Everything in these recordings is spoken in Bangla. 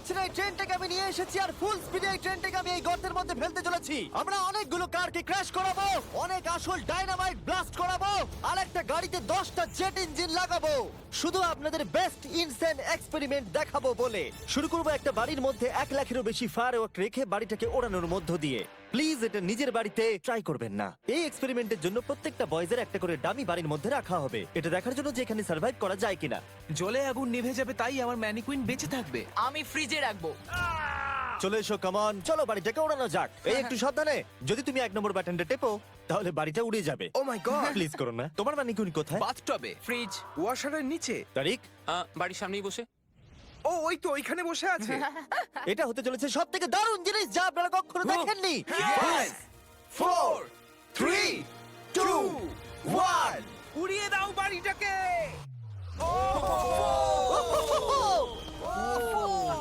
পারছি না, এই ট্রেনটাকে আমি নিয়ে এসেছি আর ফুল স্পিডে এই ট্রেনটাকে আমি এই গর্তের মধ্যে ফেলতে চলেছি। আমরা অনেকগুলো কারকে ক্র্যাশ করাবো, অনেক আসল ডাইনামাইট ব্লাস্ট করাবো, আর একটা গাড়িতে 10টা জেট ইঞ্জিন লাগাবো, শুধু আপনাদের বেস্ট ইনসেন এক্সপেরিমেন্ট দেখাবো বলে। শুরু করবো একটা বাড়ির মধ্যে 1 লাখেরও বেশি ফায়ারওয়ার্ক রেখে বাড়িটাকে ওড়ানোর মধ্য দিয়ে। প্লিজ এটা নিজের বাড়িতে ট্রাই করবেন না। এই এক্সপেরিমেন্টের জন্য প্রত্যেকটা বয়েজের একটা করে ডামি বাড়ির মধ্যে রাখা হবে, এটা দেখার জন্য যে এখানে সার্ভাইভ করা যায় কিনা। জলে আগুন নিভে যাবে, তাই আমার ম্যানিকুইন বেঁচে থাকবে। আমি ফ্রিজে রাখবো। চলে এসো, কামন, চলো বাড়িটাকে ওড়ানো যাক। এই একটু সাবধানে, যদি তুমি 1 নম্বর বাটনটা টেপো তাহলে বাড়িটা উড়ে যাবে। ও মাই গড! প্লিজ করো না। তোমার ম্যানিকুইন কোথায়? বাথটবে, ফ্রিজ। ওয়াশারের নিচে। তারিক, বাড়ির সামনেই বসে। ও ওই তো ওইখানে বসে আছে। এটা হতে চলেছে সব থেকে দারুণ জিনিস যা আপনারা কখনো দেখেননি। Yes! 4 3 2 1 উড়িয়ে দাও বাড়িটাকে।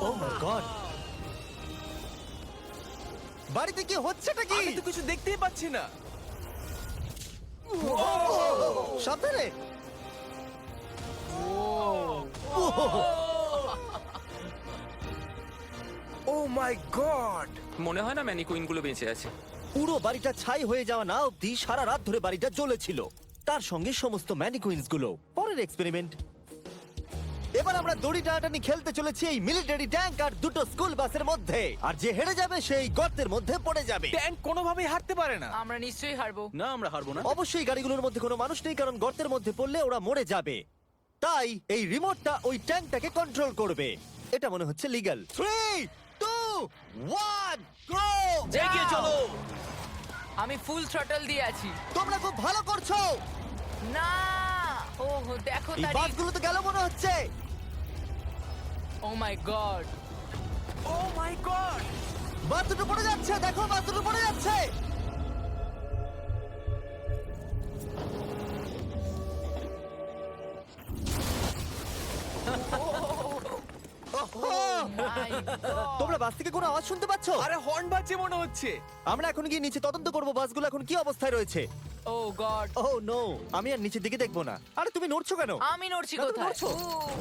ও মাই গড! বাড়িতে কি হচ্ছেটা কি? আমি তো কিছু দেখতেই পাচ্ছি না। সাবধানে। ও মাই গড! মনে হয় না ম্যানিকুইন গুলো বেঁচে আছে। পুরো বাড়িটা ছাই হয়ে যাওয়া না অব্দি সারা রাত ধরে বাড়িটা জ্বলেছিল, তার সঙ্গে সমস্ত ম্যানিকুইন্স গুলো। পরের এক্সপেরিমেন্ট, এবার আমরা দড়ি টানাটানি খেলতে চলেছি এই মিলিটারি ট্যাঙ্ক আর দুটো স্কুল বাসের মধ্যে, আর যে হেরে যাবে সেই গর্তের মধ্যে পড়ে যাবে। ট্যাঙ্ক কোনোভাবেই হারতে পারে না। আমরা নিশ্চয়ই হারবো। না, আমরা হারবো না। অবশ্যই গাড়িগুলোর মধ্যে কোনো মানুষ নেই, কারণ গর্তের মধ্যে পড়লে ওরা মরে যাবে। তাই এই রিমোটটা ওই ট্যাঙ্কটাকে কন্ট্রোল করবে। এটা মনে হচ্ছে লিগ্যাল। 3 2 1 গো! এগিয়ে চলো। আমি ফুল থ্রটল দিয়ে আছি। তোমরা খুব ভালো করছো। না, ও দেখো এই তারিখ। বাসগুলো তো গেল মনে হচ্ছে। ও মাই গড। ও মাই গড! বাস দুটো পড়ে যাচ্ছে, দেখো বাস দুটো পড়ে যাচ্ছে। তোমরা বাস থেকে কোনো আওয়াজ শুনতে পাচ্ছ? আরে হর্ন বাজছে মনে হচ্ছে। আমরা এখন গিয়ে নিচে তদন্ত করব বাসগুলো এখন কি অবস্থায় রয়েছে। ও গড। ও নো, আমি আর নিচের দিকে দেখবো না। আরে তুমি নড়ছো কেন? আমি নড়ছি না, তুমি কোথায়? নড়ছো।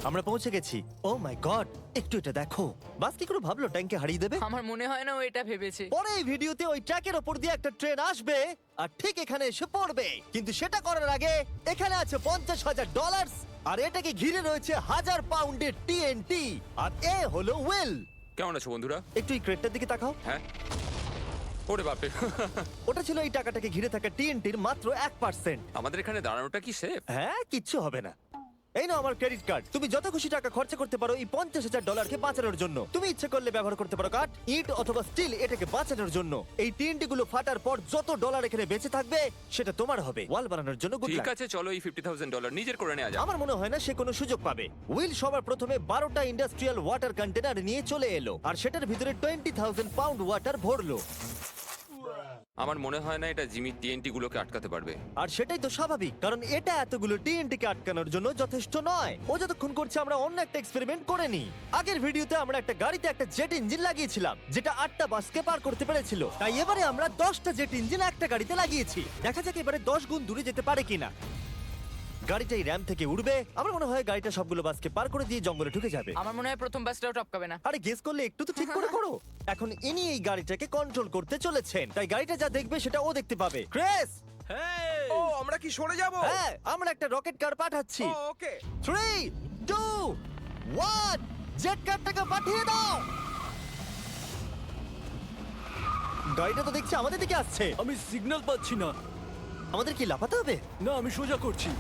আমরা পৌঁছে গেছি। ও মাই গড, একটু এটা দেখো। বাস কি করে ভাবলো ট্যাঙ্কে হারিয়ে দেবে? আমার মনে হয় না ও এটা ভেবেছে। পরে এই ভিডিওতে ওই ট্র্যাকের ওপর দিয়ে একটা ট্রেন আসবে আর ঠিক এখানে এসে পড়বে, কিন্তু সেটা করার আগে এখানে আছে $50,000 আর এটাকে ঘিরে রয়েছে 1000 পাউন্ডের টিএনটি, আর এ হলো উইল। কেমন আছো বন্ধুরা? একটু এই ক্রেটটার দিকে তাকাও। হ্যাঁ। ওরে বাপরে! ওটা ছিল এই টাকাটাকে ঘিরে থাকা টিএনটির মাত্র 1%। আমাদের এখানে দাঁড়ানোটা কি সেফ? হ্যাঁ, কিচ্ছু হবে না। এই নাও আমার ক্রেডিট কার্ড, তুমি যত খুশি টাকা খরচা করতে পারো এই $50,000 বাঁচানোর জন্য। তুমি ইচ্ছে করলে ব্যবহার করতে পারো কাঠ, ইট অথবা স্টিল এটাকে বাঁচানোর জন্য। এই টিএনটি গুলো ফাটার পর যত ডলার এখানে বেঁচে থাকবে সেটা তোমার হবে। ওয়াল বানানোর জন্য good ঠিক luck। আছে, চলো এই $50,000 নিজের করে নেওয়া যাক। আমার মনে হয় না সে কোনো সুযোগ পাবে। উইল সবার প্রথমে 12টা ইন্ডাস্ট্রিয়াল ওয়াটার কন্টেনার নিয়ে চলে এলো আর সেটার ভিতরে 20,000 পাউন্ড ওয়াটার ভরলো। আমার মনে হয় না এটা জিমি টিএনটি গুলোকে আটকাতে পারবে। আর সেটাই তো স্বাভাবিক, কারণ এটা এতগুলো টিএনটি কে আটকানোর জন্য যথেষ্ট নয়। ও যতক্ষণ করছে আমরা অন্য একটা এক্সপেরিমেন্ট করে নিই। আগের ভিডিওতে আমরা একটা গাড়িতে একটা জেট ইঞ্জিন লাগিয়েছিলাম যেটা 8টা বাসকে পার করতে পেরেছিল, তাই এবারে আমরা 10টা জেট ইঞ্জিন একটা গাড়িতে লাগিয়েছি। দেখা যাক এবারে 10 গুণ দূরে যেতে পারে কিনা। গাড়িটা এই র্যাম্প থেকে উঠবে। আমার মনে হয় গাড়িটা সবগুলো বাসকে পার করে দিয়ে জঙ্গলে ঢুকে যাবে। আমার মনে হয় প্রথম বাসটাও টপকাবে না। আরে গেস করলে একটু তো ঠিক করে করো। এখন ইনি এই গাড়িটাকে কন্ট্রোল করতে চলেছেন, তাই গাড়িটা যা দেখবে সেটা ও দেখতে পাবে। ক্রেস, ও আমরা কি সরে যাব? হ্যাঁ, আমরা একটা রকেট কার পাঠাচ্ছি। ওকে। 3 2 1 জেট কারটাকে পাঠিয়ে দাও। গাড়িটা তো দেখছি আমাদের দিকে আসছে। আমি সিগন্যাল পাচ্ছি না। আমাদের কি লাফাতে হবে? না, আমি সোজা করছি।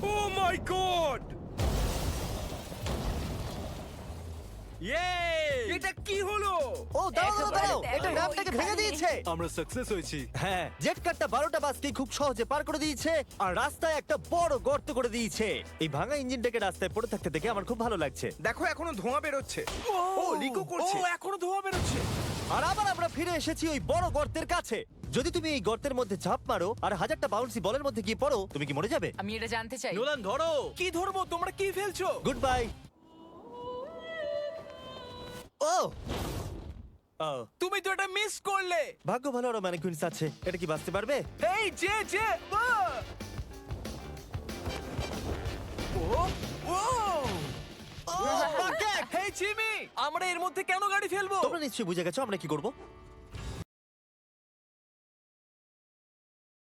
ও মাই গড! এটা কি হলো? ও দাঁড়াও দাঁড়াও দাঁড়াও, একেবারে এটা দেখো, র্যাম্পটাকে ভেঙে এখানে। দিয়েছে। আমরা সাকসেস হয়েছি। হ্যাঁ, জেট কারটা 12টা বাসকে খুব সহজে পার করে দিয়েছে আর রাস্তায় একটা বড় গর্ত করে দিয়েছে। এই ভাঙা ইঞ্জিনটাকে রাস্তায় পড়ে থাকতে দেখে আমার খুব ভালো লাগছে। দেখো এখনো ধোঁয়া বেরোচ্ছে। ও লিকো করছে। ও এখনো ধোঁয়া বেরোচ্ছে। আর আবার আমরা ফিরে এসেছি ওই বড় গর্তের কাছে। যদি তুমি এই গর্তের মধ্যে ঝাঁপ মারো আর 1000টা বাউন্সি বলের মধ্যে গিয়ে পড়ো, তুমি কি মরে যাবে? আমি এটা জানতে চাই। নোলান ধরো। কি ধরবো? তোমরা কি ফেলছো? Good bye. ও ও, তুমি তো এটা মিস করলে। ভাগ্য ভালো আরো ম্যানিকুইন্স আছে। এটা কি বাঁচতে পারবে? এই যে জিমি আমরা এর মধ্যে কেন গাড়ি ফেলবো? তোমরা নিশ্চয়ই বুঝে গেছো আমরা কি করব।